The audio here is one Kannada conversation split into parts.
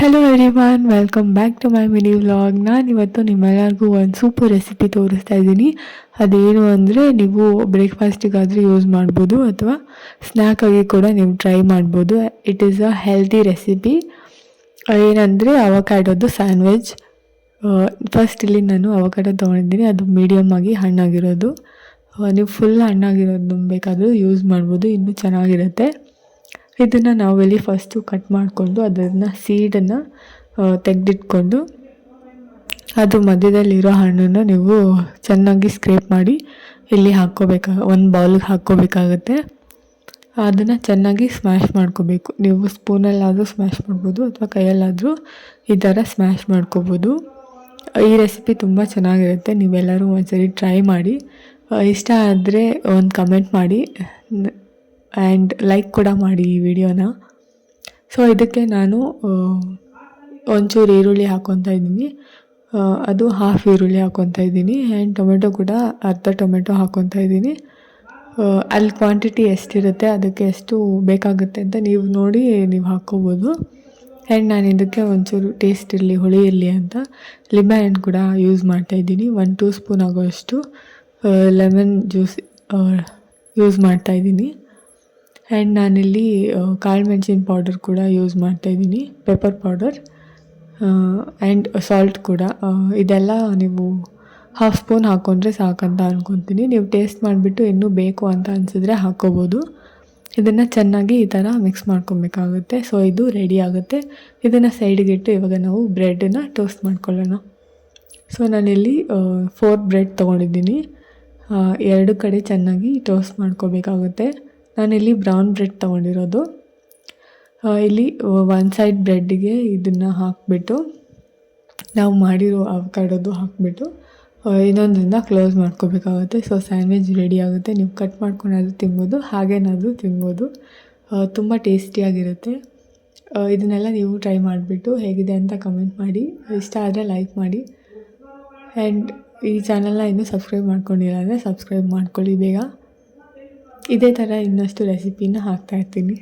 Hello everyone, welcome back to my mini vlog. ನಾನಿವತ್ತು ನಿಮ್ಮೆಲ್ಲರಿಗೂ ಒಂದು ಸೂಪರ್ ರೆಸಿಪಿ ತೋರಿಸ್ತಾ ಇದ್ದೀನಿ. ಅದೇನು ಅಂದರೆ, ನೀವು ಬ್ರೇಕ್ಫಾಸ್ಟಿಗಾದರೂ ಯೂಸ್ ಮಾಡ್ಬೋದು ಅಥವಾ ಸ್ನ್ಯಾಕಾಗಿ ಕೂಡ ನೀವು ಟ್ರೈ ಮಾಡ್ಬೋದು. It is a healthy recipe. ಏನಂದರೆ ಅವಕಾಡೋದು ಸ್ಯಾಂಡ್ವಿಚ್. ಫಸ್ಟ್ ಇಲ್ಲಿ ನಾನು ಅವಕಾಡೋ ತೊಗೊಂಡಿದ್ದೀನಿ, ಅದು ಮೀಡಿಯಮ್ ಆಗಿ ಹಣ್ಣಾಗಿರೋದು. ನೀವು ಫುಲ್ ಹಣ್ಣಾಗಿರೋದು ಬೇಕಾದರೂ ಯೂಸ್ ಮಾಡ್ಬೋದು, ಇನ್ನೂ ಚೆನ್ನಾಗಿರುತ್ತೆ. ಇದನ್ನು ನಾವಿಲ್ಲಿ ಫಸ್ಟು ಕಟ್ ಮಾಡಿಕೊಂಡು ಅದನ್ನು ಸೀಡನ್ನು ತೆಗೆದಿಟ್ಕೊಂಡು ಅದು ಮಧ್ಯದಲ್ಲಿರೋ ಹಣ್ಣನ್ನು ನೀವು ಚೆನ್ನಾಗಿ ಸ್ಕ್ರೇಪ್ ಮಾಡಿ ಇಲ್ಲಿ ಒಂದು ಬೌಲ್ಗೆ ಹಾಕ್ಕೋಬೇಕಾಗತ್ತೆ. ಅದನ್ನು ಚೆನ್ನಾಗಿ ಸ್ಮ್ಯಾಶ್ ಮಾಡ್ಕೋಬೇಕು. ನೀವು ಸ್ಪೂನಲ್ಲಾದರೂ ಸ್ಮ್ಯಾಶ್ ಮಾಡ್ಬೋದು ಅಥವಾ ಕೈಯಲ್ಲಾದರೂ ಈ ಥರ ಸ್ಮ್ಯಾಶ್ ಮಾಡ್ಕೋಬೋದು. ಈ ರೆಸಿಪಿ ತುಂಬ ಚೆನ್ನಾಗಿರುತ್ತೆ, ನೀವೆಲ್ಲರೂ ಒಂದ್ಸರಿ ಟ್ರೈ ಮಾಡಿ. ಇಷ್ಟ ಆದರೆ ಒಂದು ಕಮೆಂಟ್ ಮಾಡಿ ಆ್ಯಂಡ್ ಲೈಕ್ ಕೂಡ ಮಾಡಿ ಈ ವಿಡಿಯೋನ. ಸೊ ಇದಕ್ಕೆ ನಾನು ಒಂಚೂರು ಈರುಳ್ಳಿ ಹಾಕ್ಕೊತಾ ಇದ್ದೀನಿ, ಅದು ಹಾಫ್ ಈರುಳ್ಳಿ ಹಾಕ್ಕೊತಾ ಇದ್ದೀನಿ. ಆ್ಯಂಡ್ ಟೊಮೆಟೊ ಕೂಡ ಅರ್ಧ ಟೊಮೆಟೊ ಹಾಕ್ಕೊತಾ ಇದ್ದೀನಿ. ಅಲ್ಲಿ ಕ್ವಾಂಟಿಟಿ ಎಷ್ಟಿರುತ್ತೆ ಅದಕ್ಕೆ ಎಷ್ಟು ಬೇಕಾಗುತ್ತೆ ಅಂತ ನೀವು ನೋಡಿ ನೀವು ಹಾಕ್ಕೋಬೋದು. ಆ್ಯಂಡ್ ನಾನು ಇದಕ್ಕೆ ಒಂಚೂರು ಟೇಸ್ಟ್ ಇರಲಿ, ಹುಳಿ ಇರಲಿ ಅಂತ ಲಿಂಬೆ ಹಣ್ಣು ಕೂಡ ಯೂಸ್ ಮಾಡ್ತಾಯಿದ್ದೀನಿ. 1-2 ಸ್ಪೂನ್ ಆಗೋಷ್ಟು ಲೆಮನ್ ಜ್ಯೂಸ್ ಯೂಸ್ ಮಾಡ್ತಾಯಿದ್ದೀನಿ. ಆ್ಯಂಡ್ ನಾನಿಲ್ಲಿ ಕಾಳು ಮೆಣಸಿನ ಪೌಡರ್ ಕೂಡ ಯೂಸ್ ಮಾಡ್ತಾಯಿದ್ದೀನಿ, ಪೆಪ್ಪರ್ ಪೌಡರ್ ಆ್ಯಂಡ್ ಸಾಲ್ಟ್ ಕೂಡ. ಇದೆಲ್ಲ ನೀವು ಹಾಫ್ ಸ್ಪೂನ್ ಹಾಕ್ಕೊಂಡ್ರೆ ಸಾಕಂತ ಅಂದ್ಕೊತೀನಿ. ನೀವು ಟೇಸ್ಟ್ ಮಾಡಿಬಿಟ್ಟು ಇನ್ನೂ ಬೇಕು ಅಂತ ಅನಿಸಿದ್ರೆ ಹಾಕ್ಕೋಬೋದು. ಇದನ್ನು ಚೆನ್ನಾಗಿ ಈ ಥರ ಮಿಕ್ಸ್ ಮಾಡ್ಕೊಬೇಕಾಗುತ್ತೆ. ಸೊ ಇದು ರೆಡಿ ಆಗುತ್ತೆ. ಇದನ್ನು ಸೈಡಿಗಿಟ್ಟು ಇವಾಗ ನಾವು ಬ್ರೆಡನ್ನು ಟೋಸ್ಟ್ ಮಾಡ್ಕೊಳ್ಳೋಣ. ಸೊ ನಾನಿಲ್ಲಿ 4 ಬ್ರೆಡ್ ತೊಗೊಂಡಿದ್ದೀನಿ. 2 ಕಡೆ ಚೆನ್ನಾಗಿ ಟೋಸ್ಟ್ ಮಾಡ್ಕೋಬೇಕಾಗುತ್ತೆ. ನಾನಿಲ್ಲಿ ಬ್ರೌನ್ ಬ್ರೆಡ್ ತೊಗೊಂಡಿರೋದು. ಇಲ್ಲಿ ಒಂದು ಸೈಡ್ ಬ್ರೆಡ್ಡಿಗೆ ಇದನ್ನು ಹಾಕಿಬಿಟ್ಟು ನಾವು ಮಾಡಿರೋ ಅವಕಾಡೋದು ಹಾಕಿಬಿಟ್ಟು ಇನ್ನೊಂದರಿಂದ ಕ್ಲೋಸ್ ಮಾಡ್ಕೋಬೇಕಾಗುತ್ತೆ. ಸೊ ಸ್ಯಾಂಡ್ವಿಚ್ ರೆಡಿ ಆಗುತ್ತೆ. ನೀವು ಕಟ್ ಮಾಡ್ಕೊಂಡಾದರೂ ತಿನ್ಬೋದು, ಹಾಗೇನಾದರೂ ತಿನ್ಬೋದು. ತುಂಬ ಟೇಸ್ಟಿಯಾಗಿರುತ್ತೆ. ಇದನ್ನೆಲ್ಲ ನೀವು ಟ್ರೈ ಮಾಡಿಬಿಟ್ಟು ಹೇಗಿದೆ ಅಂತ ಕಮೆಂಟ್ ಮಾಡಿ. ಇಷ್ಟ ಆದರೆ ಲೈಕ್ ಮಾಡಿ. ಆ್ಯಂಡ್ ಈ ಚಾನಲ್ನ ಇನ್ನೂ ಸಬ್ಸ್ಕ್ರೈಬ್ ಮಾಡ್ಕೊಂಡಿಲ್ಲ ಅಂದರೆ ಸಬ್ಸ್ಕ್ರೈಬ್ ಮಾಡ್ಕೊಳ್ಳಿ ಬೇಗ. ಇದೇ ಥರ ಇನ್ನಷ್ಟು ರೆಸಿಪಿನ ಹಾಕ್ತಾಯಿರ್ತೀನಿ.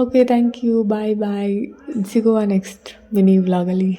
ಓಕೆ, ಥ್ಯಾಂಕ್ ಯು, ಬಾಯ್ ಬಾಯ್. ಸಿಗುವ ನೆಕ್ಸ್ಟ್ ಮಿನಿ ವ್ಲಾಗಲ್ಲಿ.